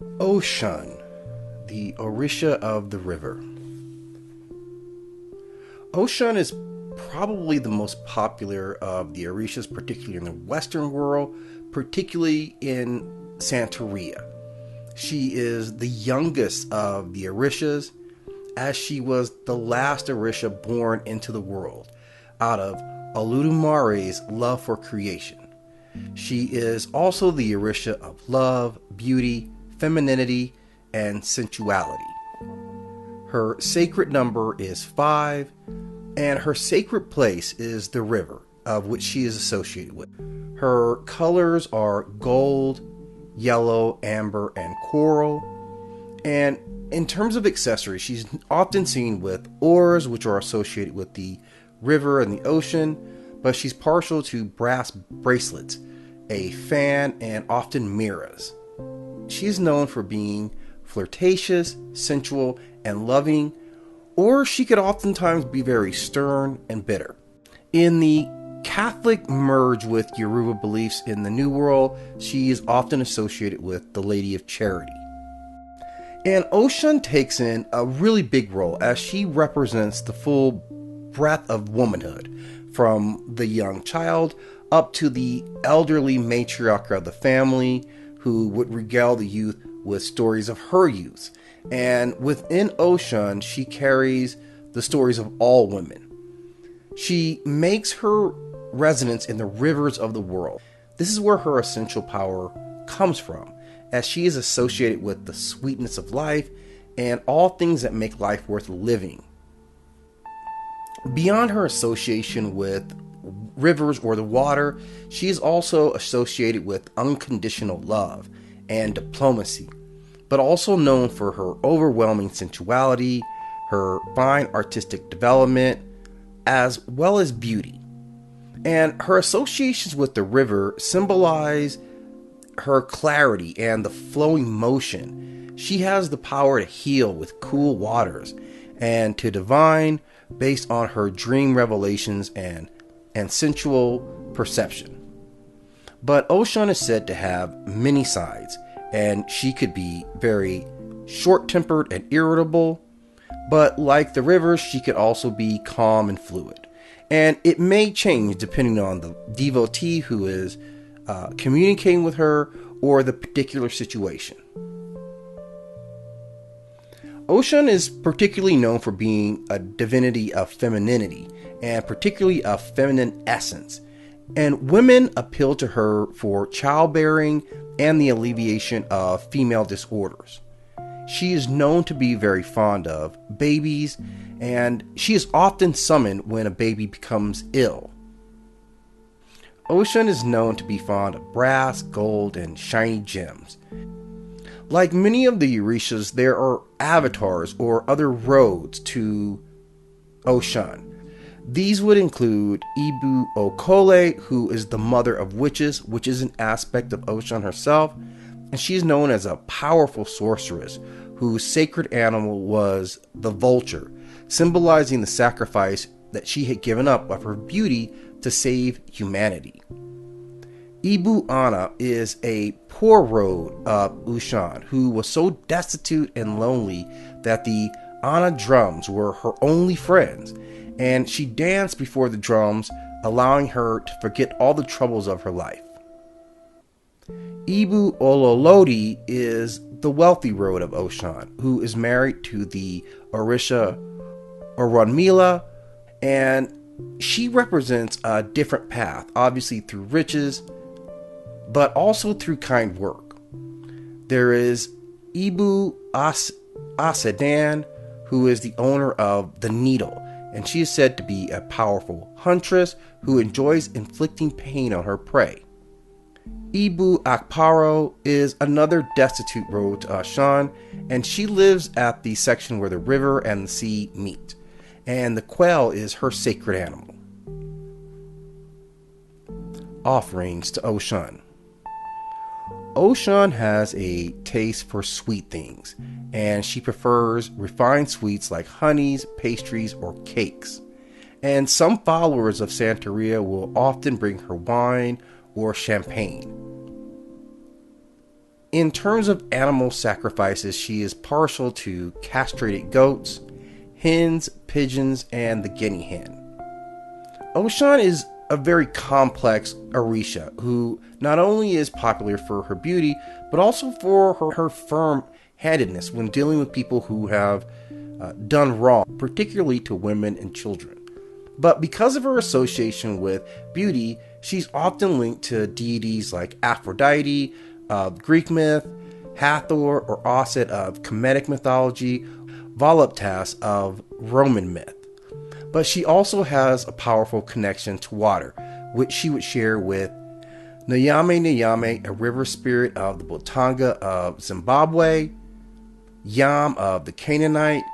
Oshun, the Orisha of the River. Oshun is probably the most popular of the orishas, particularly in the Western world, particularly in Santeria. She is the youngest of the orishas, as she was the last orisha born into the world out of Olodumare's love for creation. She is also the orisha of love, beauty, femininity, and sensuality. Her sacred number is 5, and her sacred place is the river, of which she is associated with. Her colors are gold, yellow, amber, and coral. And in terms of accessories, she's often seen with oars, which are associated with the river and the ocean, but she's partial to brass bracelets, a fan, and often mirrors. She is known for being flirtatious, sensual, and loving, or she could oftentimes be very stern and bitter. In the Catholic merge with Yoruba beliefs in the New World, she is often associated with the Lady of Charity. And Oshun takes in a really big role as she represents the full breadth of womanhood, from the young child up to the elderly matriarch of the family who would regale the youth with stories of her youth. And within Oshun, she carries the stories of all women. She makes her residence in the rivers of the world. This is where her essential power comes from, as she is associated with the sweetness of life and all things that make life worth living. Beyond her association with rivers or the water, she is also associated with unconditional love and diplomacy, but also known for her overwhelming sensuality, her fine artistic development, as well as beauty. And her associations with the river symbolize her clarity and the flowing motion. She has the power to heal with cool waters and to divine based on her dream revelations and sensual perception. But Oshun is said to have many sides, and she could be very short-tempered and irritable, but like the rivers, she could also be calm and fluid. And it may change depending on the devotee who is communicating with her or the particular situation. Oshun is particularly known for being a divinity of femininity, and particularly of feminine essence. And women appeal to her for childbearing and the alleviation of female disorders. She is known to be very fond of babies, and she is often summoned when a baby becomes ill. Oshun is known to be fond of brass, gold, and shiny gems. Like many of the orishas, there are avatars or other roads to Oshun. These would include Ibu Okole, who is the mother of witches, which is an aspect of Oshun herself, and she is known as a powerful sorceress whose sacred animal was the vulture, symbolizing the sacrifice that she had given up of her beauty to save humanity. Ibu Ana is a poor road of Oshun who was so destitute and lonely that the Ana drums were her only friends, and she danced before the drums, allowing her to forget all the troubles of her life. Ibu Ololodi is the wealthy road of Oshun, who is married to the Orisha Oronmila, and she represents a different path, obviously through riches, but also through kind work. There is Ibu Asedan, who is the owner of the needle, and she is said to be a powerful huntress who enjoys inflicting pain on her prey. Ibu Akparo is another destitute road to Oshun, and she lives at the section where the river and the sea meet, and the quail is her sacred animal. Offerings to Oshun. Oshun has a taste for sweet things, and she prefers refined sweets like honeys, pastries, or cakes. And some followers of Santeria will often bring her wine or champagne. In terms of animal sacrifices, she is partial to castrated goats, hens, pigeons, and the guinea hen. Oshun is a very complex orisha who not only is popular for her beauty, but also for her firm-handedness when dealing with people who have done wrong, particularly to women and children. But because of her association with beauty, she's often linked to deities like Aphrodite of Greek myth, Hathor or Osset of Kemetic mythology, Voluptas of Roman myth. But she also has a powerful connection to water, which she would share with Nyame Nyame, a river spirit of the Botanga of Zimbabwe, Yam of the Canaanite,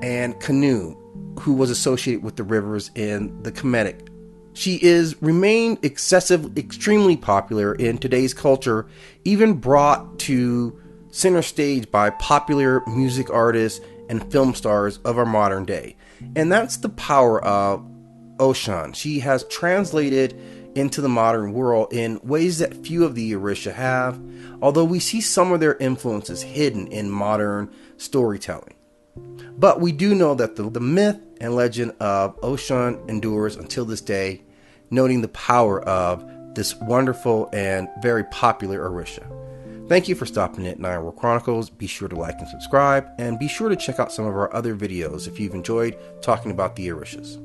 and Kanu, who was associated with the rivers in the Kemetic. She is remained extremely popular in today's culture, even brought to center stage by popular music artists and film stars of our modern day. And that's the power of Oshun. She has translated into the modern world in ways that few of the Orisha have, although we see some of their influences hidden in modern storytelling. But we do know that the myth and legend of Oshun endures until this day, noting the power of this wonderful and very popular Orisha. Thank you for stopping at Nine World Chronicles. Be sure to like and subscribe, and be sure to check out some of our other videos if you've enjoyed talking about the Orishas.